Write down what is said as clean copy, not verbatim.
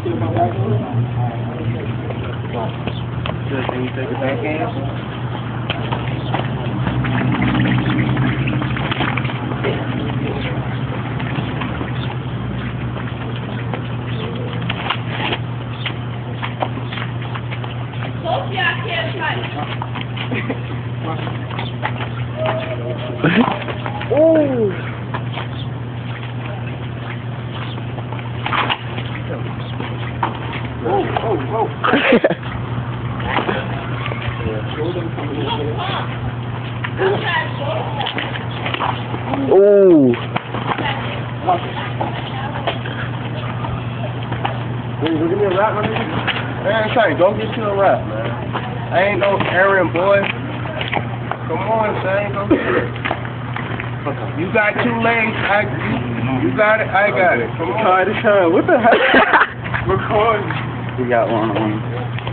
Good, can you take it back in? Oh! Oh! Oh! Give me a wrap, my nigga. Man, Shane, go get you a wrap, man. I ain't no errand boy. Come on, Shane, go get it. You got 2 legs. You got it. I got it. Come on. Try to shine. What the heck? Record. We got one.